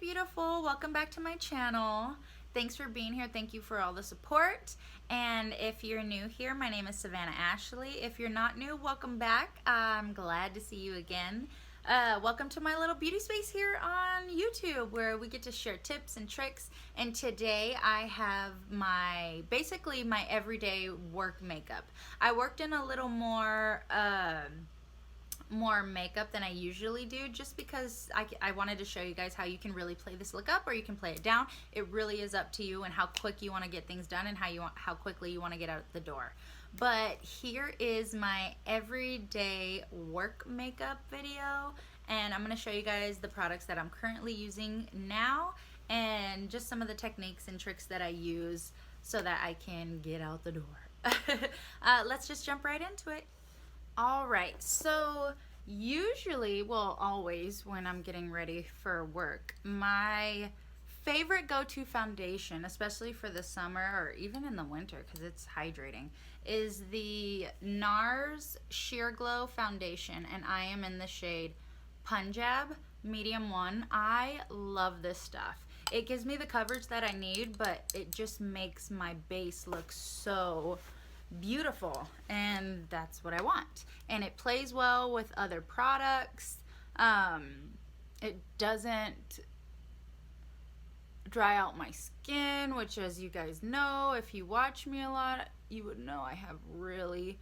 beautiful, welcome back to my channel. Thanks for being here. Thank you for all the support. And if you're new here, my name is Savannah Ashley. If you're not new, welcome back. I'm glad to see you again. Welcome to my little beauty space here on YouTube where we get to share tips and tricks. And today I have basically my everyday work makeup. I worked in a little more makeup than I usually do, just because I wanted to show you guys how you can really play this look up or you can play it down. It really is up to you and how quick you want to get things done and how quickly you want to get out the door. But here is my everyday work makeup video, and I'm going to show you guys the products that I'm currently using now and just some of the techniques and tricks that I use so that I can get out the door. Let's just jump right into it. Alright, so usually, well always when I'm getting ready for work, my favorite go-to foundation, especially for the summer or even in the winter because it's hydrating, is the Nars Sheer Glow Foundation, and I am in the shade Punjab Medium 1. I love this stuff. It gives me the coverage that I need, but it just makes my base look so beautiful, and that's what I want. And it plays well with other products. It doesn't dry out my skin, which, as you guys know, if you watch me a lot, you would know I have really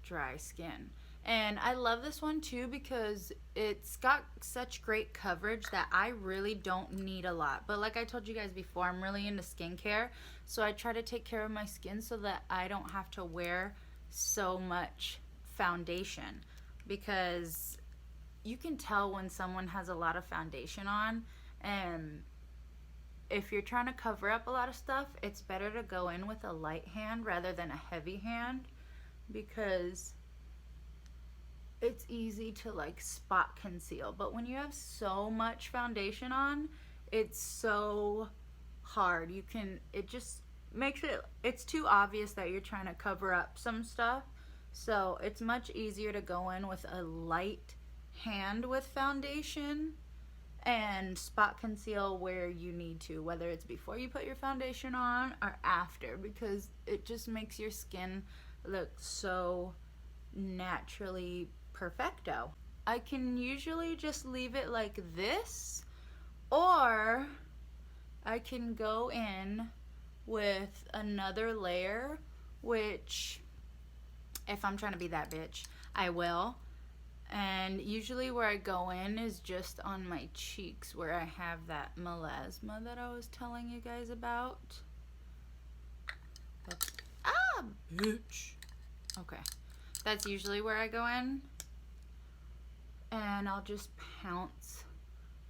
dry skin. And I love this one too because it's got such great coverage that I really don't need a lot. But like I told you guys before, I'm really into skincare, so I try to take care of my skin so that I don't have to wear so much foundation, because you can tell when someone has a lot of foundation on, and if you're trying to cover up a lot of stuff, it's better to go in with a light hand rather than a heavy hand, because it's easy to like spot conceal. But when you have so much foundation on, it's so hard. It just makes it's too obvious that you're trying to cover up some stuff. So it's much easier to go in with a light hand with foundation and spot conceal where you need to, whether it's before you put your foundation on or after, because it just makes your skin look so naturally perfecto. I can usually just leave it like this, or I can go in with another layer, which if I'm trying to be that bitch, I will. And usually where I go in is just on my cheeks, where I have that melasma that I was telling you guys about. Bitch. Okay. That's usually where I go in. And I'll just pounce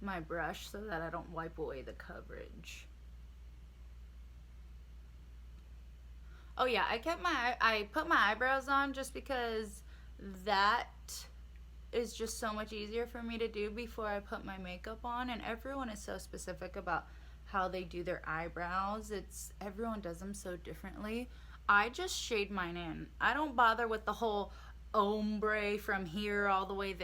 my brush so that I don't wipe away the coverage. Oh yeah, I put my eyebrows on just because that is just so much easier for me to do before I put my makeup on, and everyone is so specific about how they do their eyebrows. Everyone does them so differently. I just shade mine in. I don't bother with the whole ombre from here all the way.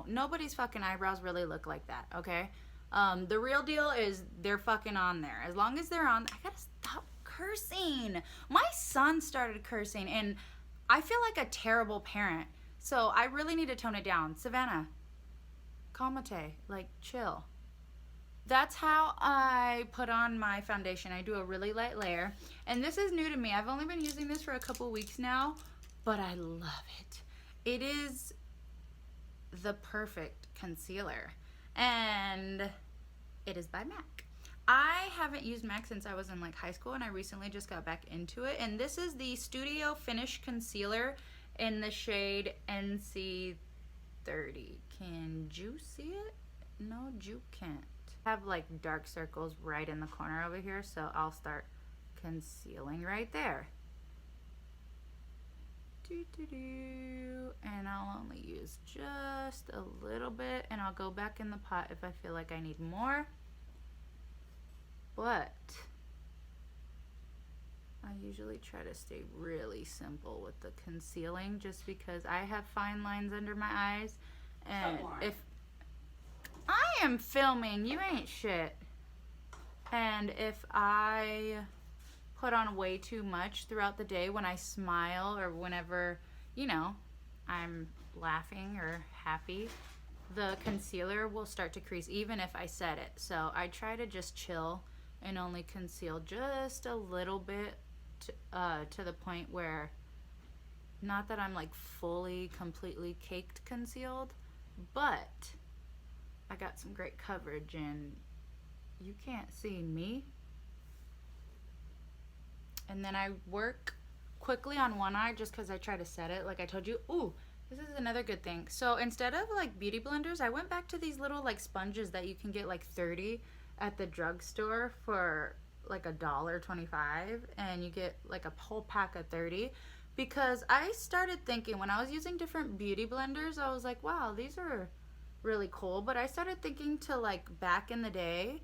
Nobody's fucking eyebrows really look like that, okay? The real deal is they're fucking on there. As long as they're on, I gotta stop cursing. My son started cursing and I feel like a terrible parent, so I really need to tone it down. Savannah, calmate, like chill. That's how I put on my foundation. I do a really light layer, and this is new to me. I've only been using this for a couple weeks now, but I love it. It is the perfect concealer, and it is by MAC. I haven't used MAC since I was in like high school, and I recently just got back into it. And this is the Studio Finish Concealer in the shade NC30. Can you see it? No, you can't. I have like dark circles right in the corner over here, so I'll start concealing right there. And I'll only use just a little bit, and I'll go back in the pot if I feel like I need more. But I usually try to stay really simple with the concealing, just because I have fine lines under my eyes, and if I am filming. You ain't shit. And if I put on way too much throughout the day when I smile or whenever, you know, I'm laughing or happy, the concealer will start to crease even if I set it. So I try to just chill and only conceal just a little bit to the point where, not that I'm like fully, completely caked concealed, but I got some great coverage and you can't see me. And then I work quickly on one eye just because I try to set it like I told you. Ooh, this is another good thing. So instead of like beauty blenders, I went back to these little like sponges that you can get like 30 at the drugstore for like $1.25, and you get like a whole pack of 30. Because I started thinking when I was using different beauty blenders, I was like, wow, these are really cool. But I started thinking to like back in the day,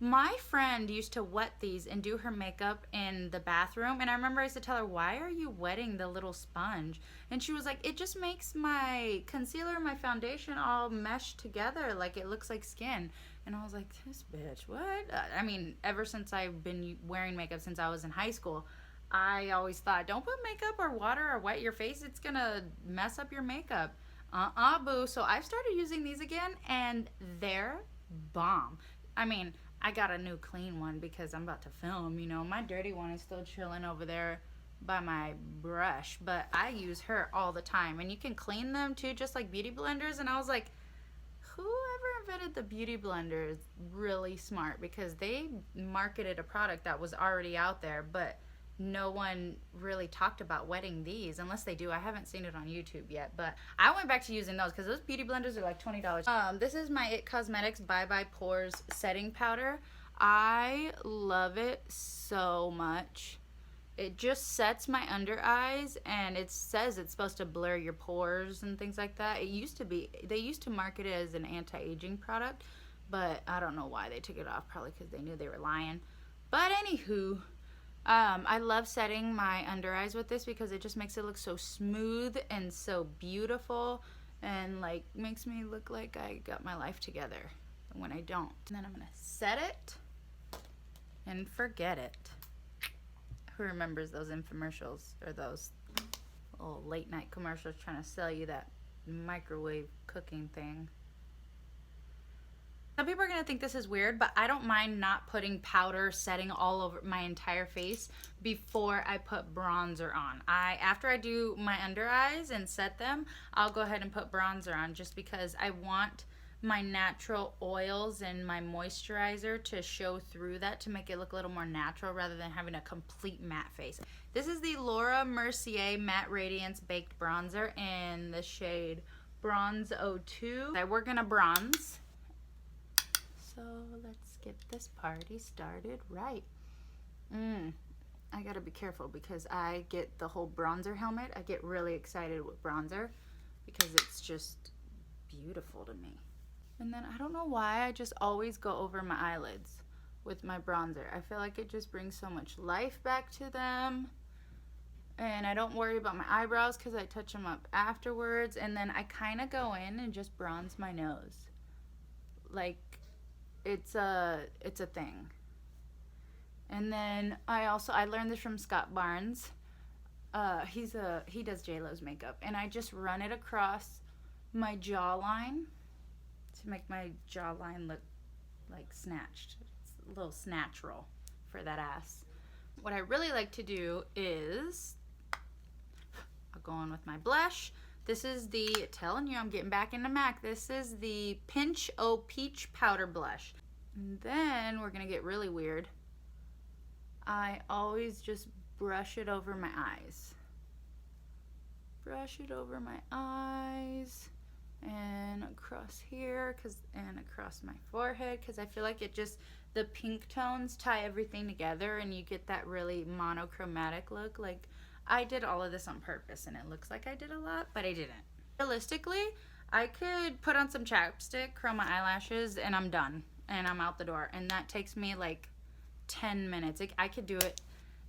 my friend used to wet these and do her makeup in the bathroom. And I remember I used to tell her, why are you wetting the little sponge? And she was like, it just makes my concealer and my foundation all mesh together. Like it looks like skin. And I was like, this bitch, what? I mean, ever since I've been wearing makeup since I was in high school, I always thought, don't put makeup or water or wet your face. It's going to mess up your makeup. Boo. So I've started using these again, and they're bomb. I mean, I got a new clean one because I'm about to film, you know. My dirty one is still chilling over there by my brush, but I use her all the time. And you can clean them too, just like beauty blenders. And I was like, whoever invented the beauty blender is really smart, because they marketed a product that was already out there, but no one really talked about wetting these, unless they do. I haven't seen it on YouTube yet, but I went back to using those because those beauty blenders are like $20. This is my It Cosmetics Bye Bye Pores setting powder. I love it so much. It just sets my under eyes, and it says it's supposed to blur your pores and things like that. It used to be, they used to market it as an anti-aging product, but I don't know why they took it off. Probably because they knew they were lying. But anywho, I love setting my under eyes with this because it just makes it look so smooth and so beautiful, and like makes me look like I got my life together when I don't. And then I'm gonna set it and forget it. Who remembers those infomercials, or those little late night commercials trying to sell you that microwave cooking thing? Some people are going to think this is weird, but I don't mind not putting powder setting all over my entire face before I put bronzer on. After I do my under eyes and set them, I'll go ahead and put bronzer on, just because I want my natural oils and my moisturizer to show through that, to make it look a little more natural rather than having a complete matte face. This is the Laura Mercier Matte Radiance Baked Bronzer in the shade Bronze 02. We're going to bronze. So let's get this party started right. I gotta be careful because I get the whole bronzer helmet. I get really excited with bronzer because it's just beautiful to me. And then I don't know why I just always go over my eyelids with my bronzer. I feel like it just brings so much life back to them. And I don't worry about my eyebrows because I touch them up afterwards. And then I kind of go in and just bronze my nose. Like, it's a thing. And then I learned this from Scott Barnes. He does J-Lo's makeup, and I just run it across my jawline to make my jawline look like snatched. It's a little SNATURAL for that ass. What I really like to do is I'll go on with my blush. This is telling you I'm getting back into MAC. This is the Pinch O Peach Powder Blush. And then we're going to get really weird. I always just brush it over my eyes. Brush it over my eyes and across here and across my forehead, because I feel like the pink tones tie everything together and you get that really monochromatic look. Like, I did all of this on purpose and it looks like I did a lot, but I didn't. Realistically, I could put on some chapstick, curl my eyelashes, and I'm done. And I'm out the door. And that takes me like 10 minutes. I could do it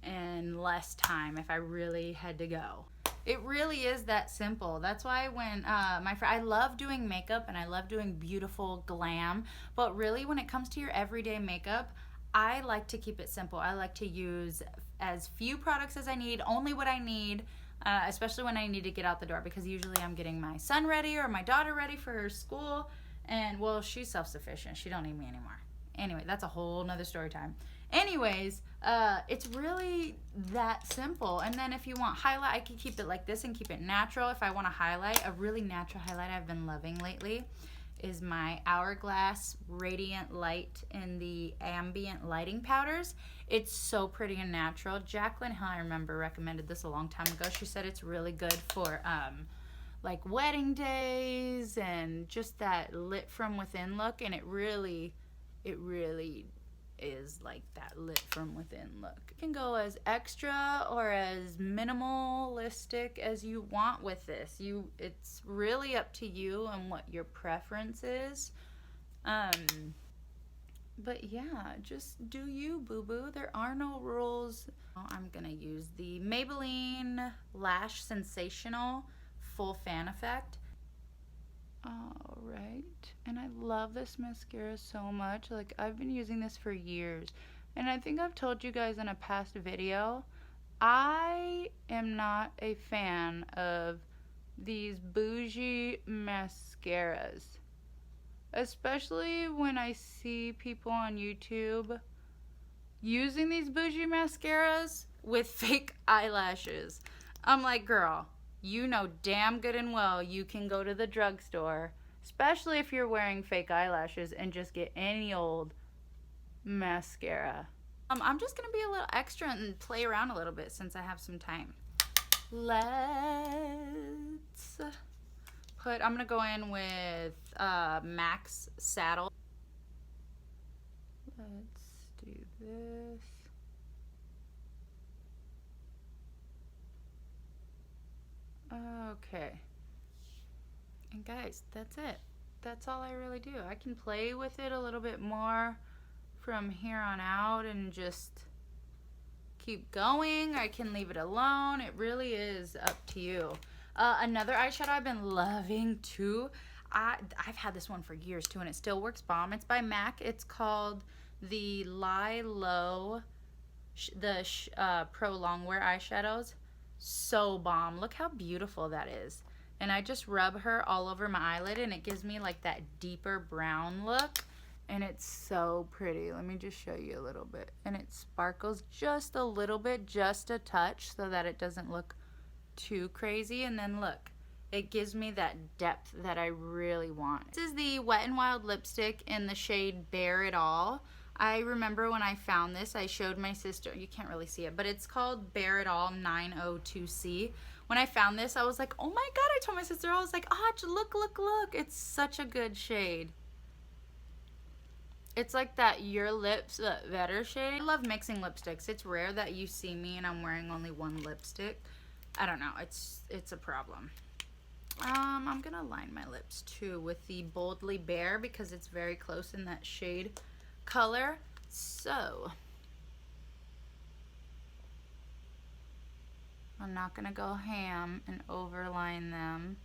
in less time if I really had to go. It really is that simple. That's why when I love doing makeup and I love doing beautiful glam, but really when it comes to your everyday makeup, I like to keep it simple. I like to use as few products as I need, only what I need, especially when I need to get out the door, because usually I'm getting my son ready or my daughter ready for her school, and well, she's self-sufficient. She don't need me anymore. Anyway, that's a whole nother story time. Anyways, it's really that simple. And then if you want highlight, I can keep it like this and keep it natural. If I want to highlight, a really natural highlight I've been loving lately is my Hourglass Radiant Light in the Ambient lighting powders. It's so pretty and natural. Jacqueline Hill, I remember, recommended this a long time ago. She said it's really good for like wedding days and just that lit from within look, and it really is like that lit from within look. You can go as extra or as minimalistic as you want with this. It's really up to you and what your preference is. But yeah, just do you, boo-boo. There are no rules. I'm gonna use the Maybelline Lash Sensational Full Fan Effect. All right, and I love this mascara so much. Like, I've been using this for years, and I think I've told you guys in a past video, I am not a fan of these bougie mascaras, especially when I see people on YouTube using these bougie mascaras with fake eyelashes. I'm like, girl, you know damn good and well you can go to the drugstore, especially if you're wearing fake eyelashes, and just get any old mascara. I'm just gonna be a little extra and play around a little bit since I have some time. I'm gonna go in with MAC's Saddle. Let's do this. Okay, and guys, that's it. That's all I really do. I can play with it a little bit more from here on out and just keep going. I can leave it alone. It really is up to you. Another eyeshadow I've been loving too, I've had this one for years too, and it still works bomb. It's by MAC. It's called the Lie Low, Pro Longwear eyeshadows. So bomb. Look how beautiful that is. And I just rub her all over my eyelid, and it gives me like that deeper brown look, and it's so pretty. Let me just show you a little bit. And it sparkles just a little bit, just a touch, so that it doesn't look too crazy. And then look, it gives me that depth that I really want. This is the Wet n Wild lipstick in the shade Bare It All. I remember when I found this, I showed my sister, you can't really see it, but it's called Bare It All 902C. When I found this, I was like, oh my god, I told my sister, I was like, look, it's such a good shade. It's like that Your Lips Better shade. I love mixing lipsticks. It's rare that you see me and I'm wearing only one lipstick. I don't know, it's a problem. I'm gonna line my lips too with the Boldly Bare because it's very close in that shade color. So I'm not gonna go ham and overline them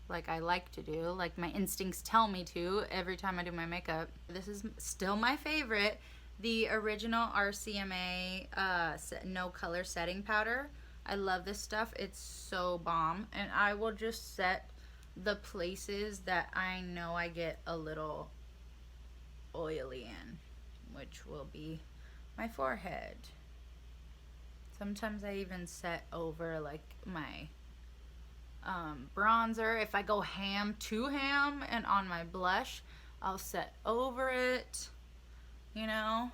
like I like to do, like my instincts tell me to every time I do my makeup. This is still my favorite, the original RCMA no color setting powder. I love this stuff. It's so bomb, and I will just set the places that I know I get a little oily in, which will be my forehead. Sometimes I even set over like my bronzer. If I go ham to ham and on my blush, I'll set over it, you know,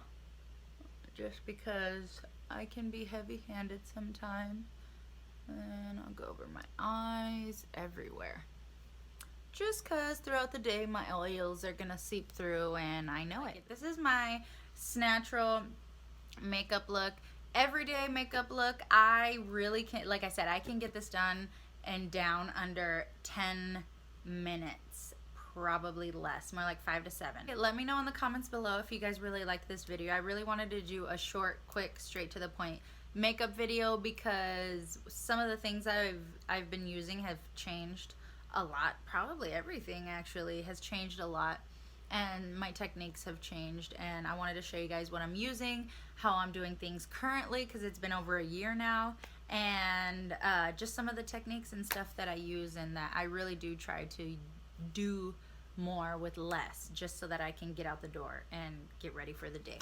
just because I can be heavy-handed sometimes. And I'll go over my eyes, everywhere. Just because throughout the day my oils are gonna seep through and I know it. This is my SNATURAL makeup look, everyday makeup look. I really can, like I said, I can get this done and down under 10 minutes, probably less, more like 5 to 7. Okay, let me know in the comments below if you guys really liked this video. I really wanted to do a short, quick, straight to the point makeup video because some of the things I've been using have changed a lot. Probably everything actually has changed a lot, and my techniques have changed, and I wanted to show you guys what I'm using, how I'm doing things currently, because it's been over a year now, and just some of the techniques and stuff that I use, and that I really do try to do more with less, just so that I can get out the door and get ready for the day.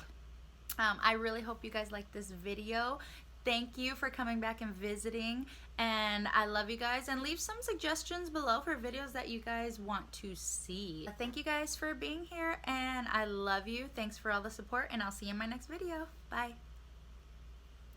I really hope you guys like this video. Thank you for coming back and visiting, and I love you guys, and leave some suggestions below for videos that you guys want to see. Thank you guys for being here, and I love you. Thanks for all the support, and I'll see you in my next video. Bye.